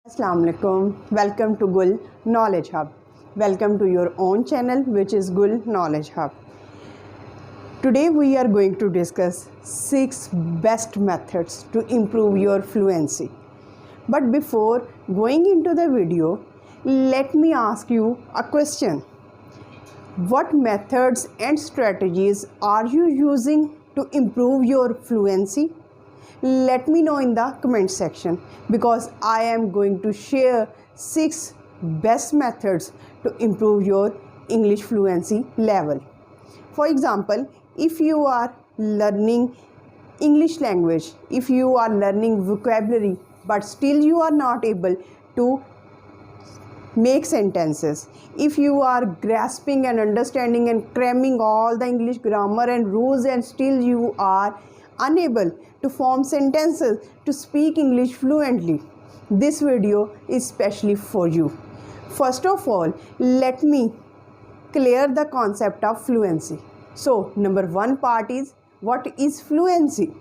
Assalamu alaikum. Welcome to Gul Knowledge Hub. Welcome to your own channel, which is Gul Knowledge Hub. Today we are going to discuss 6 best methods to improve your fluency. But before going into the video, let me ask you a question. What methods and strategies are you using to improve your fluency? Let me know in the comment section, because I am going to share 6 best methods to improve your English fluency level. For example, if you are learning English language, if you are learning vocabulary but still you are not able to make sentences, if you are grasping and understanding and cramming all the English grammar and rules and still you are unable to form sentences to speak English fluently, this video is specially for you. First of all, let me clear the concept of fluency. So, number one part is, what is fluency?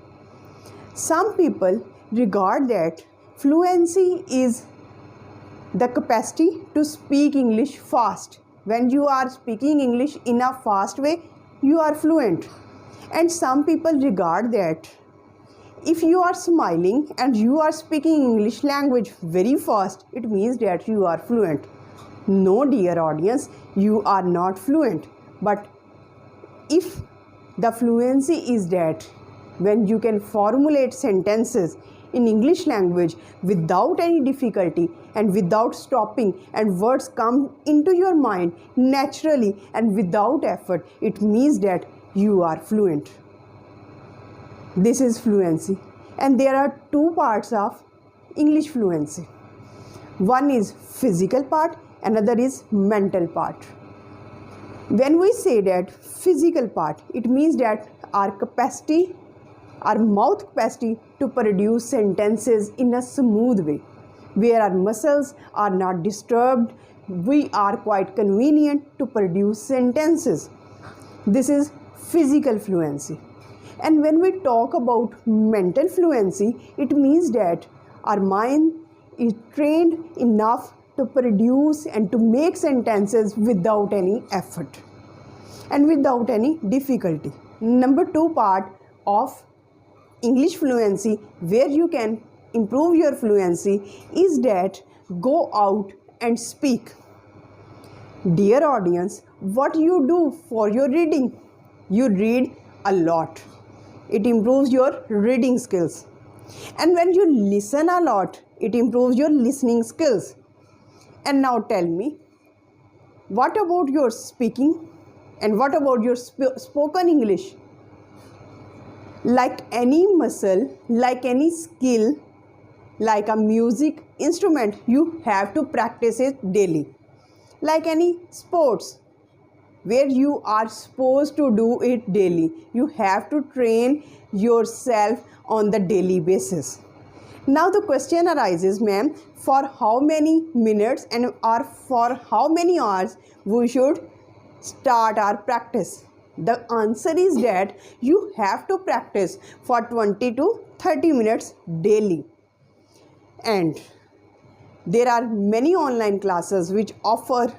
Some people regard that fluency is the capacity to speak English fast. When you are speaking English in a fast way, you are fluent. And some people regard that if you are smiling and you are speaking English language very fast, it means that you are fluent. No, dear audience, you are not fluent. But if the fluency is that when you can formulate sentences in English language without any difficulty and without stopping, and words come into your mind naturally and without effort, it means that you are fluent. This is fluency. And there are 2 parts of English fluency. One is physical part, another is mental part. When we say that physical part, it means that our capacity, our mouth capacity to produce sentences in a smooth way, where our muscles are not disturbed, we are quite convenient to produce sentences. This is physical fluency. And when we talk about mental fluency, it means that our mind is trained enough to produce and to make sentences without any effort and without any difficulty. Number 2 part of English fluency, where you can improve your fluency, is that go out and speak. Dear audience, what you do for your reading? You read a lot. It improves your reading skills. And when you listen a lot, it improves your listening skills. And now tell me, what about your speaking and what about your spoken English? Like any muscle, like any skill, like a music instrument, you have to practice it daily. Like any sports, where you are supposed to do it daily, you have to train yourself on the daily basis. Now the question arises, ma'am, for how many minutes and or for how many hours we should start our practice? The answer is that you have to practice for 20 to 30 minutes daily. And there are many online classes which offer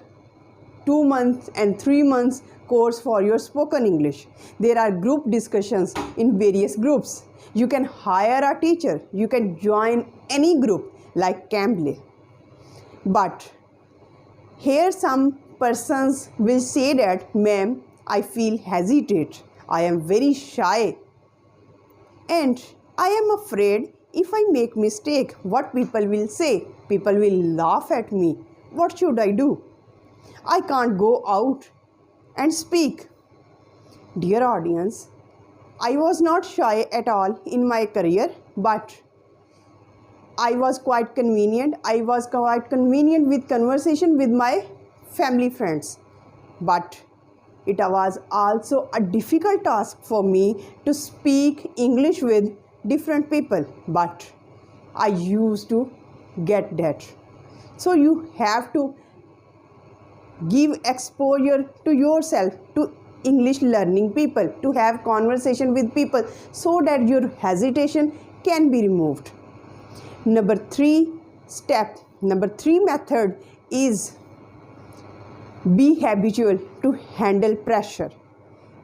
2 months and 3 months course for your spoken English. There are group discussions in various groups. You can hire a teacher. You can join any group like Cambly. But here some persons will say that, ma'am, I feel hesitate. I am very shy. And I am afraid if I make mistake, what people will say? People will laugh at me. What should I do? I can't go out and speak. Dear audience, I was not shy at all in my career, but I was quite convenient. I was quite convenient with conversation with my family friends. But it was also a difficult task for me to speak English with different people. But I used to get that. So you have to give exposure to yourself, to English learning people, to have conversation with people, so that your hesitation can be removed. Number 3 step Number 3 method is be habitual to handle pressure.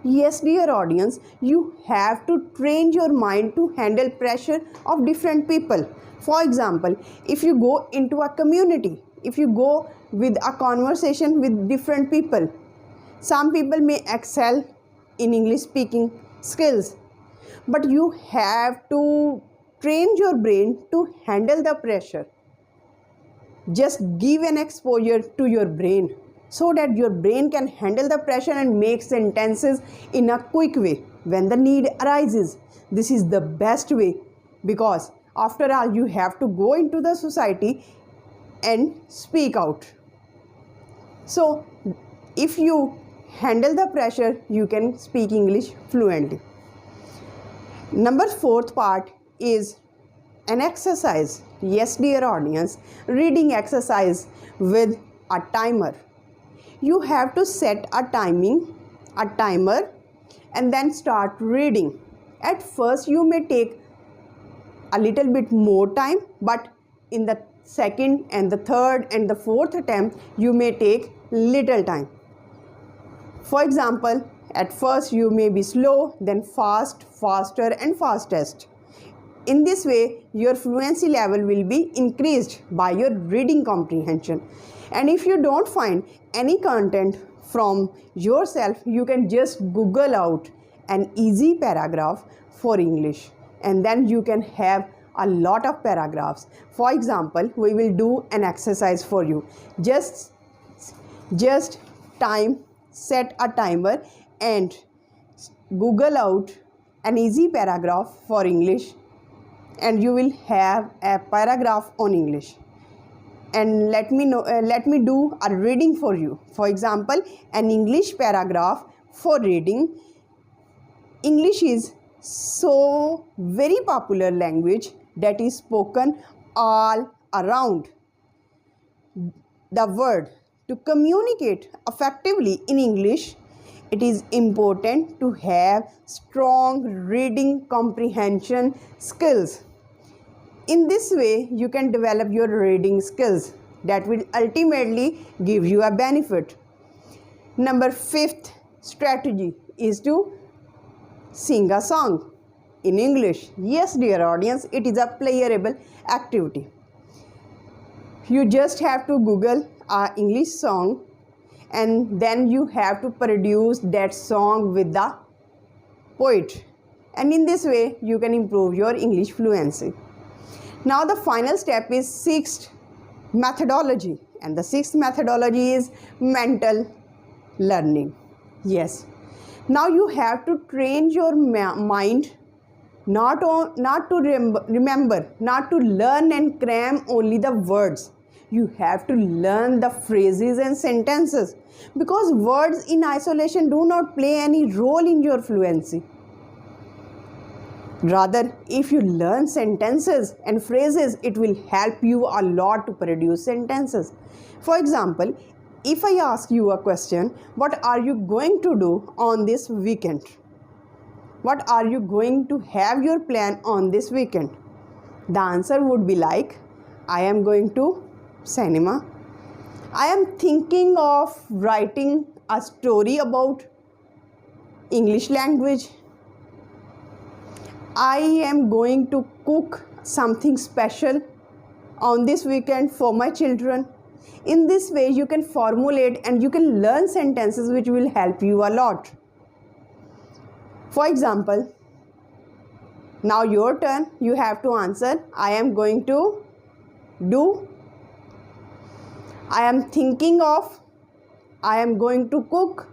Yes, dear audience, you have to train your mind to handle pressure of different people. For example, if you go into a community, if you go with a conversation with different people, some people may excel in English speaking skills, but you have to train your brain to handle the pressure. Just give an exposure to your brain so that your brain can handle the pressure and make sentences in a quick way when the need arises. This is the best way, because after all, you have to go into the society and speak out. So if you handle the pressure, you can speak English fluently. Number 4th part is an exercise. Yes, dear audience, reading exercise with a timer. You have to set a timer, and then start reading. At first, you may take a little bit more time, but in the second and the third and the fourth attempt, you may take little time. For example, at first you may be slow, then fast, faster and fastest. In this way, your fluency level will be increased by your reading comprehension. And if you don't find any content from yourself, you can just Google out an easy paragraph for English, and then you can have a lot of paragraphs. For example, we will do an exercise for you. Just set a timer and Google out an easy paragraph for English, and you will have a paragraph on English. And let me do a reading for you. For example, an English paragraph for reading. English is so very popular language that is spoken all around the world. To communicate effectively in English, it is important to have strong reading comprehension skills. In this way, you can develop your reading skills that will ultimately give you a benefit. Number 5th strategy is to sing a song in English. Yes, dear audience, it is a playable activity. You just have to Google an English song, and then you have to produce that song with the poet. And in this way, you can improve your English fluency. Now the final step is 6th methodology, and the 6th methodology is mental learning. Yes, now you have to train your mind not to remember, not to learn and cram only the words. You have to learn the phrases and sentences, because words in isolation do not play any role in your fluency. Rather, if you learn sentences and phrases, it will help you a lot to produce sentences. For example, if I ask you a question, what are you going to do on this weekend? What are you going to have your plan on this weekend? The answer would be like, I am going to cinema. I am thinking of writing a story about English language. I am going to cook something special on this weekend for my children. In this way, you can formulate and you can learn sentences which will help you a lot. For example, now your turn, you have to answer, I am going to do, I am thinking of, I am going to cook.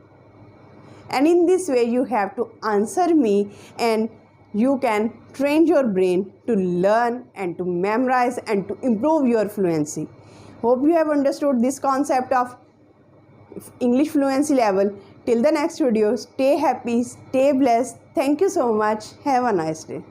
And in this way, you have to answer me, and you can train your brain to learn and to memorize and to improve your fluency. Hope you have understood this concept of English fluency level. Till the next video, stay happy, stay blessed. Thank you so much. Have a nice day.